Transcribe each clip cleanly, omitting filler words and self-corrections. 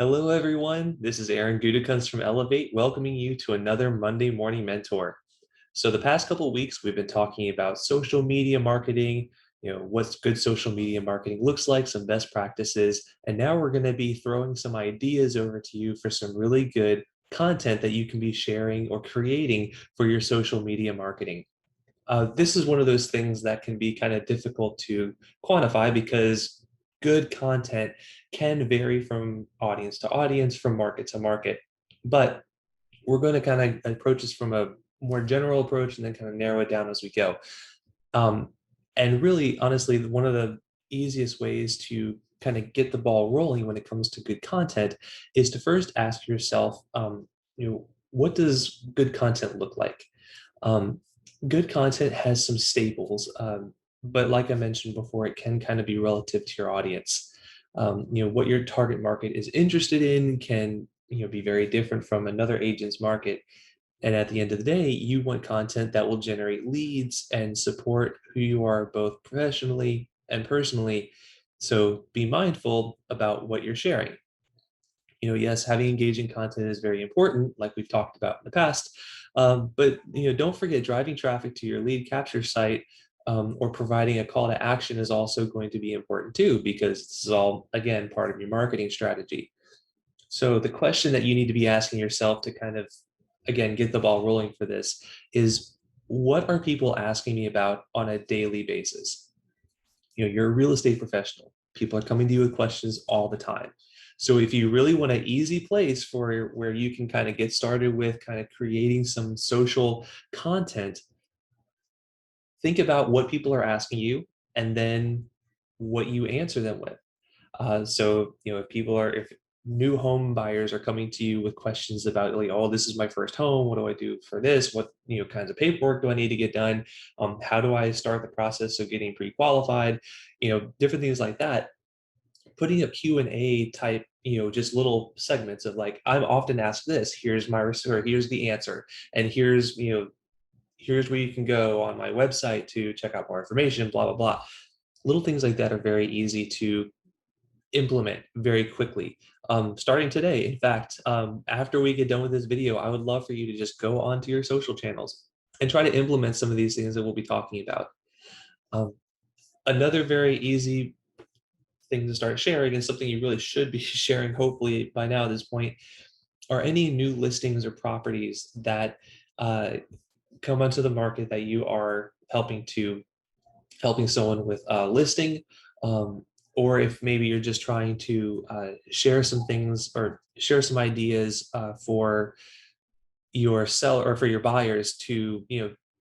Hello, everyone. This is Aaron Gudikunst from Elevate, welcoming you to another Monday Morning Mentor. So, the past couple of weeks, we've been talking about social media marketing, what good social media marketing looks like, some best practices, and now we're going to be throwing some ideas over to you for some really good content that you can be sharing or creating for your social media marketing. This is one of those things that can be kind of difficult to quantify because good content can vary from audience to audience, from market to market. But we're going to kind of approach this from a more general approach and then kind of narrow it down as we go. Um, and really, honestly, one of the easiest ways to kind of get the ball rolling when it comes to good content is to first ask yourself, what does good content look like? Um, Good content has some staples, but like I mentioned before, it can kind of be relative to your audience. What your target market is interested in can be very different from another agent's market. And at the end of the day, you want content that will generate leads and support who you are both professionally and personally. So be mindful about what you're sharing. Yes, having engaging content is very important, like we've talked about in the past. But don't forget driving traffic to your lead capture site or providing a call to action is also going to be important too, because this is all again part of your marketing strategy. So the question that you need to be asking yourself to kind of again get the ball rolling for this is, what are people asking me about on a daily basis? You're a real estate professional. People are coming to you with questions all the time. So if you really want an easy place for where you can kind of get started with kind of creating some social content, think about what people are asking you and then what you answer them with. If new home buyers are coming to you with questions about like, oh, this is my first home. What do I do for this? What, kinds of paperwork do I need to get done? How do I start the process of getting pre-qualified? Different things like that. Putting up Q&A type, just little segments of like, I'm often asked this, here's my, or here's the answer. And here's where you can go on my website to check out more information, blah, blah, blah. Little things like that are very easy to implement very quickly. Starting today, in fact, after we get done with this video, I would love for you to just go onto your social channels and try to implement some of these things that we'll be talking about. Um, Another very easy thing to start sharing, and something you really should be sharing, hopefully by now at this point, are any new listings or properties that uh, come onto the market that you are helping someone with listing, or if maybe you're just trying to share some things or share some ideas for your seller or for your buyers to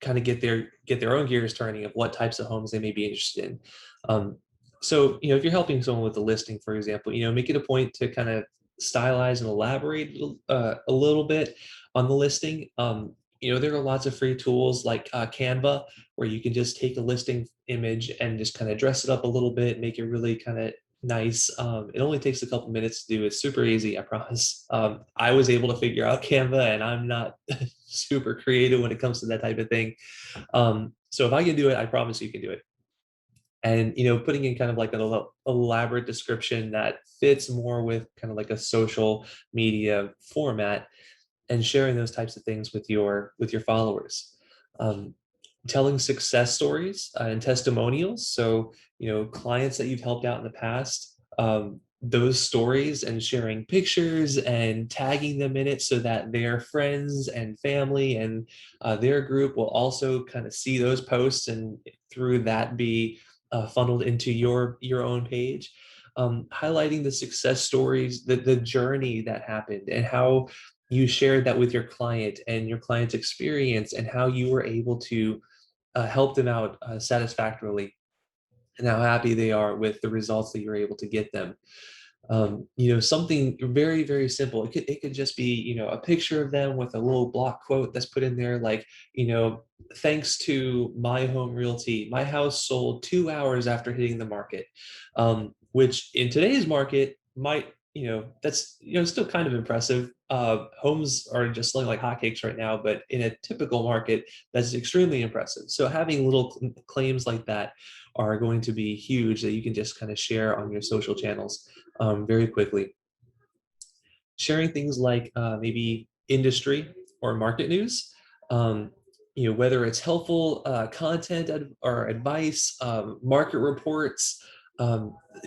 kind of get their own gears turning of what types of homes they may be interested in. So if you're helping someone with a listing, for example, make it a point to kind of stylize and elaborate a little bit on the listing. There are lots of free tools like Canva, where you can just take a listing image and just kind of dress it up a little bit, make it really kind of nice. It only takes a couple minutes to do. It's super easy, I promise. I was able to figure out Canva, and I'm not super creative when it comes to that type of thing. So if I can do it, I promise you can do it. And putting in kind of like an elaborate description that fits more with kind of like a social media format, and sharing those types of things with your followers. Um, Telling success stories and testimonials. So, clients that you've helped out in the past, those stories, and sharing pictures and tagging them in it so that their friends and family and their group will also kind of see those posts and through that be funneled into your own page. Highlighting the success stories, the journey that happened, and how you shared that with your client and your client's experience, and how you were able to help them out satisfactorily, and how happy they are with the results that you're able to get them. Something very, very simple. It could just be, a picture of them with a little block quote that's put in there, like, thanks to my home realty, my house sold 2 hours after hitting the market. Which in today's market might, that's, still kind of impressive. Homes are just selling like hotcakes right now, but in a typical market, that's extremely impressive. So having little claims like that are going to be huge that you can just kind of share on your social channels very quickly. sharing things like maybe industry or market news. Um, whether it's helpful content or advice, market reports,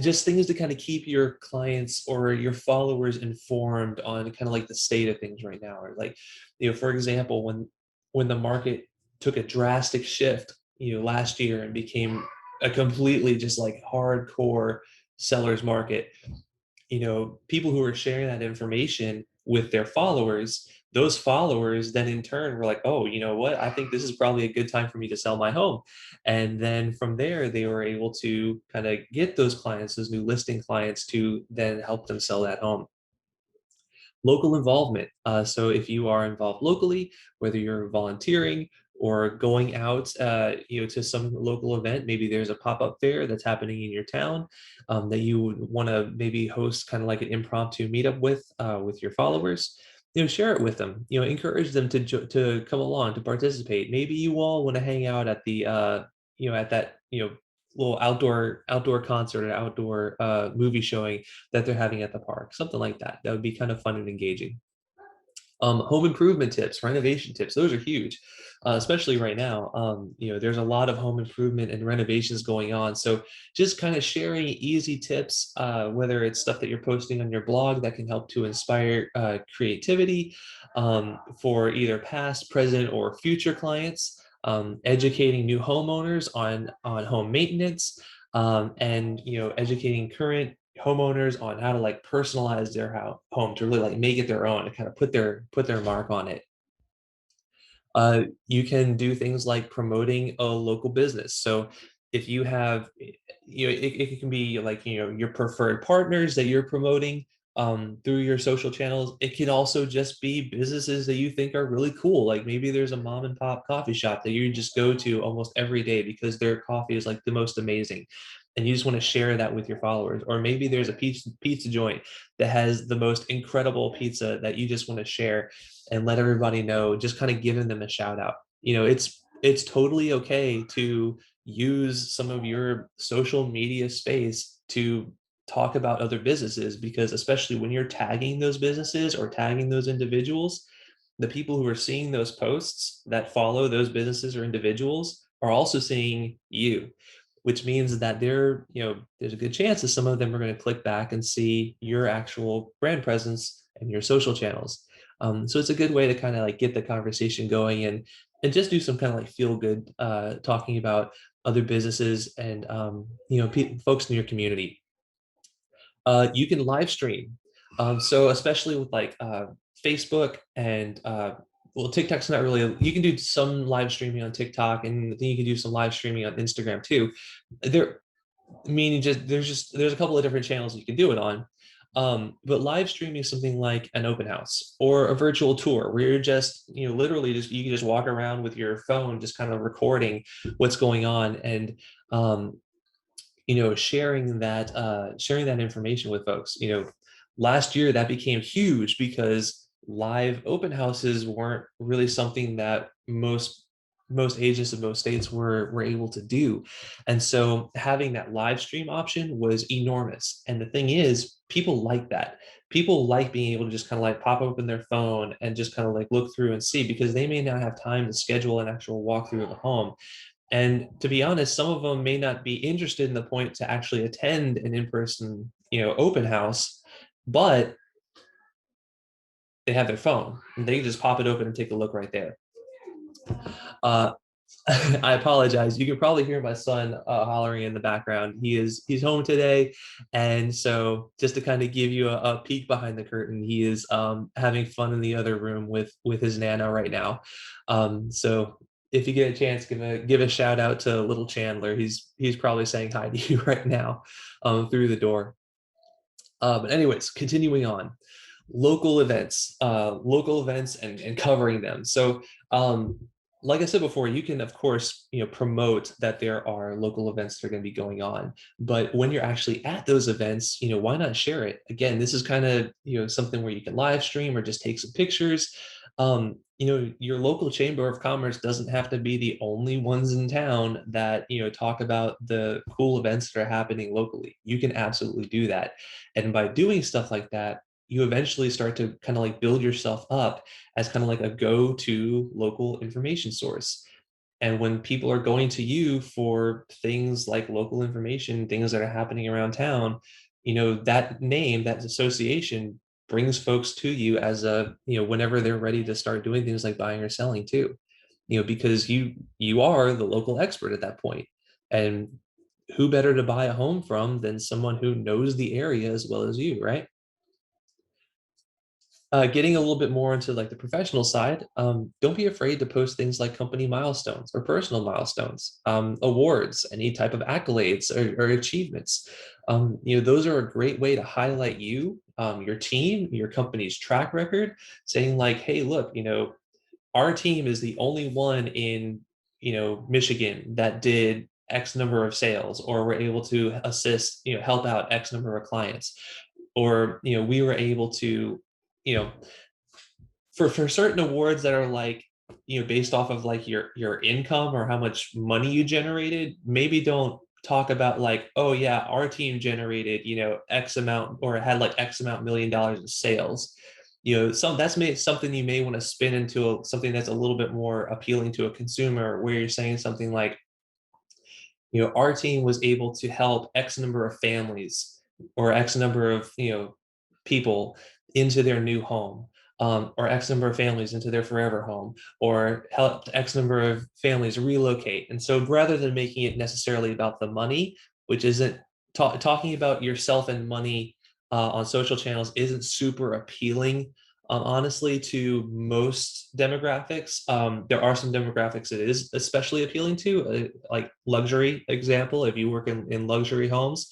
just things to kind of keep your clients or your followers informed on kind of like the state of things right now. Or like, for example, when the market took a drastic shift, last year and became a completely just like hardcore seller's market, people who are sharing that information with their followers, those followers then in turn were like, oh, you know what? I think this is probably a good time for me to sell my home. And then from there, they were able to kind of get those clients, those new listing clients, to then help them sell that home. Local involvement. So if you are involved locally, whether you're volunteering or going out, to some local event, maybe there's a pop-up fair that's happening in your town that you would want to maybe host kind of like an impromptu meetup with your followers. Share it with them. Encourage them to come along to participate. Maybe you all want to hang out at the at that little outdoor concert or outdoor movie showing that they're having at the park, something like that. That would be kind of fun and engaging. Home improvement tips, renovation tips, those are huge, especially right now. There's a lot of home improvement and renovations going on. So just kind of sharing easy tips, whether it's stuff that you're posting on your blog that can help to inspire creativity for either past, present, or future clients, educating new homeowners on home maintenance, and educating current homeowners on how to like personalize their home to really like make it their own and kind of put their mark on it. You can do things like promoting a local business. So if you have, it can be like, your preferred partners that you're promoting through your social channels. It can also just be businesses that you think are really cool. Like maybe there's a mom and pop coffee shop that you just go to almost every day because their coffee is like the most amazing. And you just want to share that with your followers. Or maybe there's a pizza joint that has the most incredible pizza that you just want to share and let everybody know, just kind of giving them a shout out. It's totally okay to use some of your social media space to talk about other businesses, because especially when you're tagging those businesses or tagging those individuals, the people who are seeing those posts that follow those businesses or individuals are also seeing you, which means that there's a good chance that some of them are going to click back and see your actual brand presence and your social channels. So it's a good way to kind of like get the conversation going and just do some kind of like feel good talking about other businesses and folks in your community. You can live stream. So especially with like Facebook and well, TikTok's not really. You can do some live streaming on TikTok, and then you can do some live streaming on Instagram too. There, meaning there's a couple of different channels you can do it on. But live streaming something like an open house or a virtual tour where you're just, literally just, you can just walk around with your phone, just kind of recording what's going on and, sharing that information with folks. Last year that became huge because live open houses weren't really something that most agents in most states were able to do. And so having that live stream option was enormous. And the thing is, people like that. People like being able to just kind of like pop open their phone and just kind of like look through and see, because they may not have time to schedule an actual walkthrough of the home. And to be honest, some of them may not be interested in the point to actually attend an in-person, open house, but they have their phone and they can just pop it open and take a look right there. Uh, I apologize. You can probably hear my son hollering in the background. He's home today, and so just to kind of give you a peek behind the curtain, he is having fun in the other room with his nana right now. So if you get a chance, give a shout out to little Chandler. He's probably saying hi to you right now through the door. But anyways, continuing on, local events and covering them. So, like I said before, you can of course promote that there are local events that are going to be going on. But when you're actually at those events, why not share it? Again, this is kind of something where you can live stream or just take some pictures. Your local chamber of commerce doesn't have to be the only ones in town that talk about the cool events that are happening locally. You can absolutely do that. And by doing stuff like that, you eventually start to kind of like build yourself up as kind of like a go-to local information source. And when people are going to you for things like local information, things that are happening around town, that name, that association brings folks to you as whenever they're ready to start doing things like buying or selling too, because you are the local expert at that point. And who better to buy a home from than someone who knows the area as well as you, right? Getting a little bit more into like the professional side, don't be afraid to post things like company milestones or personal milestones, awards, any type of accolades or achievements. Those are a great way to highlight you, your team, your company's track record, saying like, hey, look, our team is the only one in, Michigan that did X number of sales, or we're able to assist, help out X number of clients, or, we were able to, you know, for certain awards that are like, based off of like your income or how much money you generated, maybe don't talk about like, oh yeah, our team generated, X amount or had like X amount $1 million in sales. Something you may want to spin into something that's a little bit more appealing to a consumer, where you're saying something like, our team was able to help X number of families or X number of, people into their new home, or X number of families into their forever home, or helped X number of families relocate. And so rather than making it necessarily about the money, which isn't talking about yourself and money on social channels isn't super appealing, honestly, to most demographics. There are some demographics it is especially appealing to, like luxury example. If you work in luxury homes,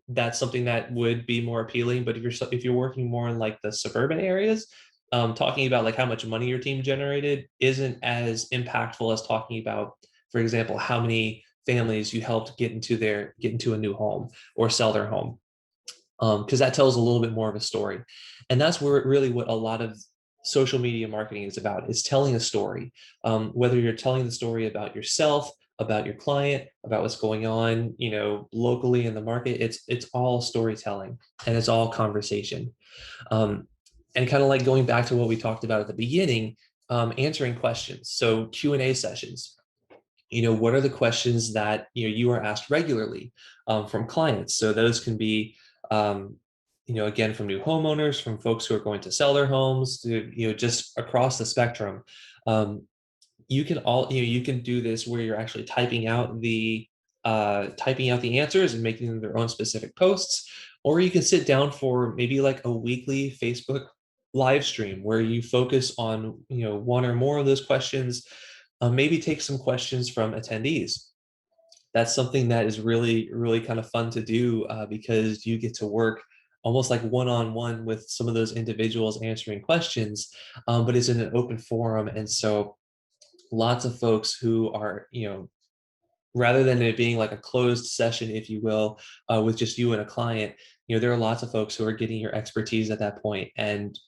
that's something that would be more appealing. But if you're working more in like the suburban areas, talking about like how much money your team generated isn't as impactful as talking about, for example, how many families you helped get into a new home or sell their home, because that tells a little bit more of a story. And that's where really what a lot of social media marketing is about, is telling a story. Whether you're telling the story about yourself, about your client, about what's going on, locally in the market, it's all storytelling and it's all conversation. Um, and kind of like going back to what we talked about at the beginning, answering questions. So Q&A sessions, what are the questions that you are asked regularly from clients? So those can be, again, from new homeowners, from folks who are going to sell their homes, to just across the spectrum. um, you can do this where you're actually typing out the answers and making them their own specific posts, or you can sit down for maybe like a weekly Facebook live stream where you focus on one or more of those questions. Maybe take some questions from attendees. That's something that is really, really kind of fun to do, because you get to work almost like one-on-one with some of those individuals answering questions, but it's in an open forum. And so lots of folks who are, rather than it being like a closed session, if you will, with just you and a client, there are lots of folks who are getting your expertise at that point. And,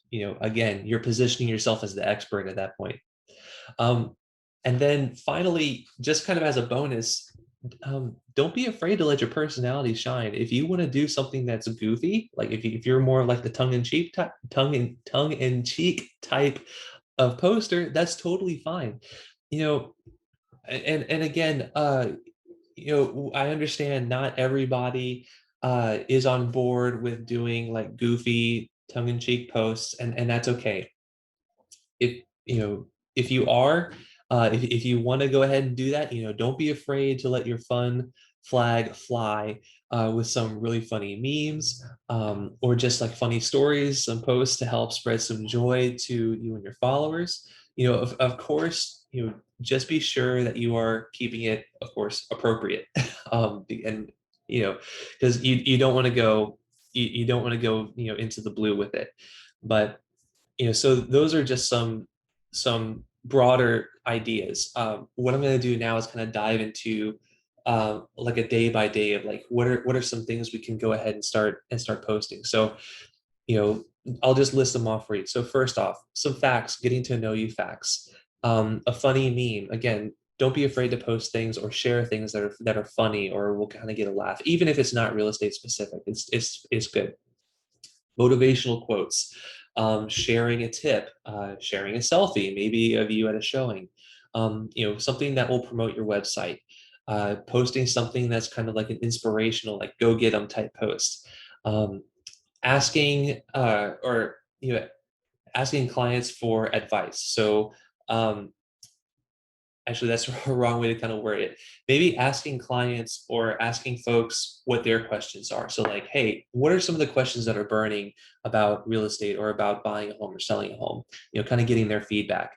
again, you're positioning yourself as the expert at that point. Um, and then finally, just kind of as a bonus, don't be afraid to let your personality shine. If you want to do something that's goofy, like if you're more like the tongue-in-cheek type, tongue-in-cheek type of poster, that's totally fine. You know, and again, I understand not everybody is on board with doing like goofy tongue-in-cheek posts, and that's okay. If if you are, if you want to go ahead and do that, don't be afraid to let your fun flag fly, with some really funny memes, or just like funny stories, some posts to help spread some joy to you and your followers. Of course, just be sure that you are keeping it, of course, appropriate. And because you don't want to go, you don't want to go, into the blue with it. But so those are just some broader ideas. What I'm going to do now is kind of dive into, like a day by day of like what are some things we can go ahead and start posting. So I'll just list them off for you. So first off, some facts, getting to know you facts. A funny meme. Again, don't be afraid to post things or share things that are funny or will kind of get a laugh, even if it's not real estate specific. It's good. motivational quotes, sharing a tip, sharing a selfie, maybe of you at a showing, something that will promote your website, posting something that's kind of like an inspirational, like go get 'em type post, um, asking or asking clients for advice. So um, actually, that's a wrong way to kind of word it. Maybe asking clients or asking folks what their questions are. So, like, hey, what are some of the questions that are burning about real estate or about buying a home or selling a home? Kind of getting their feedback.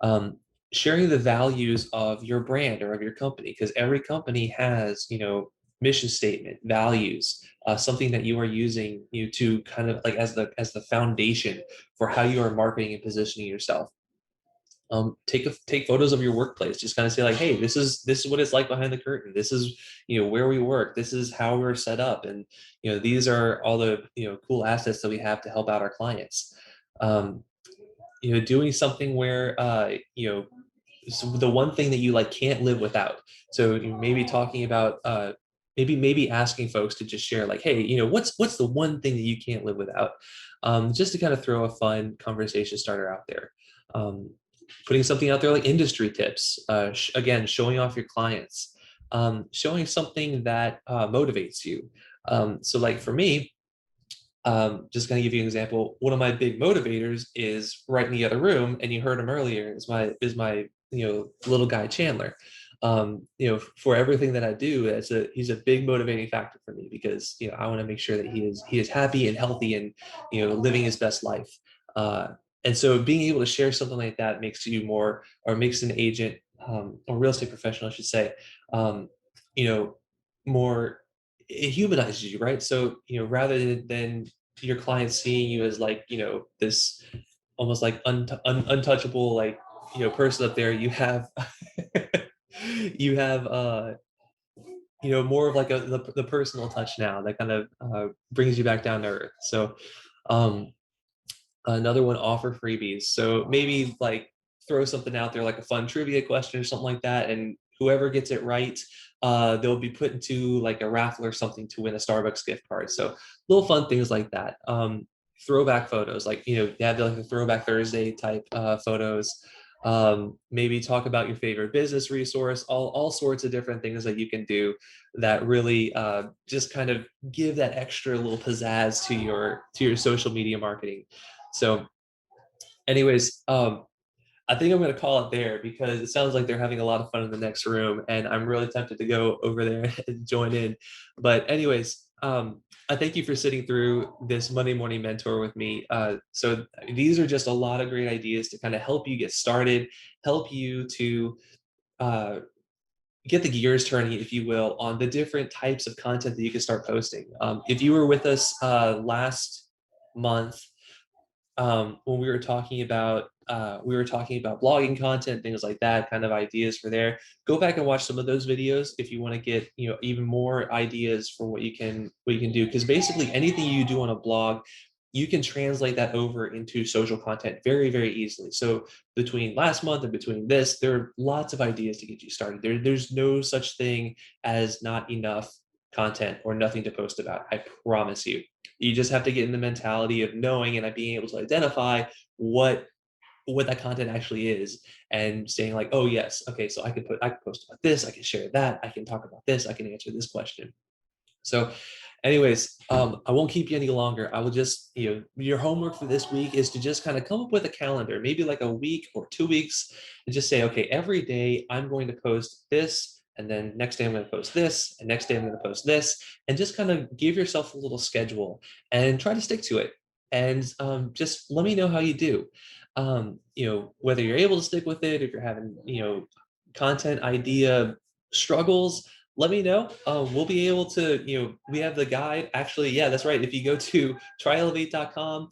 Um, Sharing the values of your brand or of your company, because every company has, mission statement, values, something that you are using to kind of like as the foundation for how you are marketing and positioning yourself. Take photos of your workplace. Just kind of say like, hey, this is what it's like behind the curtain. This is where we work. This is how we're set up, and these are all the cool assets that we have to help out our clients. Um, Doing something where so the one thing that you like can't live without. So maybe talking about maybe asking folks to just share like, hey, what's the one thing that you can't live without, just to kind of throw a fun conversation starter out there. um, Putting something out there like industry tips, again, showing off your clients, showing something that motivates you. So like for me, just going to give you an example. One of my big motivators is right in the other room, and you heard him earlier. Is my little guy Chandler. For everything that I do, he's a big motivating factor for me because I want to make sure that he is happy and healthy and living his best life. Uh, and so being able to share something like that makes you more, or makes an agent, or real estate professional, I should say, um, you know, more, it humanizes you, right? So, rather than your clients seeing you as like, this almost like untouchable, like, person up there, you have, you have, more of like the personal touch now that kind of brings you back down to earth. So, um, another one, offer freebies. So maybe like throw something out there like a fun trivia question or something like that, and whoever gets it right, they'll be put into like a raffle or something to win a Starbucks gift card. So little fun things like that. Throwback photos, like you have like the Throwback Thursday type photos. Maybe talk about your favorite business resource, all sorts of different things that you can do that really just kind of give that extra little pizzazz to your social media marketing. So, anyways, I think I'm going to call it there because it sounds like they're having a lot of fun in the next room, and I'm really tempted to go over there and join in. But, anyways, I thank you for sitting through this Monday Morning Mentor with me. So, these are just a lot of great ideas to kind of help you get started, help you to uh, get the gears turning, if you will, on the different types of content that you can start posting. If you were with us last month, when we were talking about blogging content, things like that, kind of ideas for there. Go back and watch some of those videos if you want to get even more ideas for what you can do. Because basically anything you do on a blog, you can translate that over into social content very, very easily. So between last month and between this, there are lots of ideas to get you started. There's no such thing as not enough content or nothing to post about. I promise you. You just have to get in the mentality of knowing and being able to identify what that content actually is, and saying like, oh yes, okay, so I can post about this, I can share that, I can talk about this, I can answer this question. So, anyways, I won't keep you any longer. I will just, your homework for this week is to just kind of come up with a calendar, maybe like a week or 2 weeks, and just say, okay, every day I'm going to post this, and then next day I'm going to post this, and next day I'm going to post this, and just kind of give yourself a little schedule and try to stick to it. And just let me know how you do. Whether you're able to stick with it, if you're having, content idea struggles, let me know. We'll be able to, we have the guide. Actually, yeah, that's right. If you go to tryelevate.com,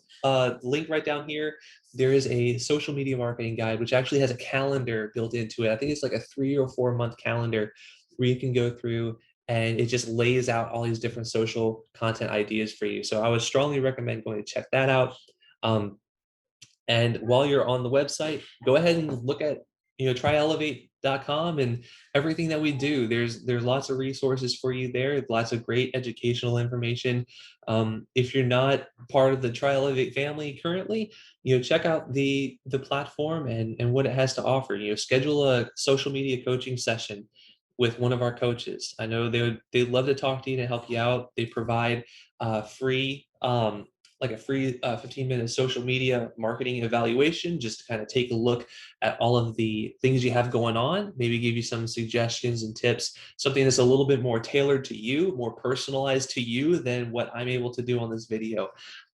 link right down here, there is a social media marketing guide, which actually has a calendar built into it. I think it's like a 3 or 4 month calendar where you can go through, and it just lays out all these different social content ideas for you. So I would strongly recommend going to check that out. And while you're on the website, go ahead and look at try elevate.com and everything that we do. There's lots of resources for you there, lots of great educational information. If you're not part of the Try Elevate family currently, check out the platform and what it has to offer. Schedule a social media coaching session with one of our coaches. I know they'd love to talk to you to help you out. They provide free like a free 15-minute social media marketing evaluation, just to kind of take a look at all of the things you have going on, maybe give you some suggestions and tips, something that's a little bit more tailored to you, more personalized to you than what I'm able to do on this video.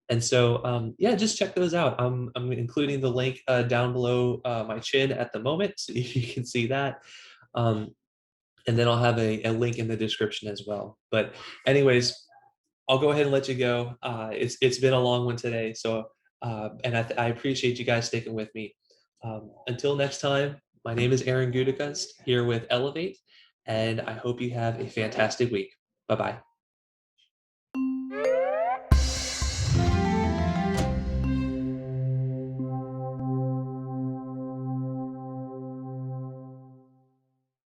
And so, yeah, just check those out. I'm including the link down below my chin at the moment, so you can see that. Um, and then I'll have a link in the description as well. But anyways, I'll go ahead and let you go. It's been a long one today, so and I appreciate you guys sticking with me. Until next time, my name is Aaron Gudikust here with Elevate, and I hope you have a fantastic week. Bye bye.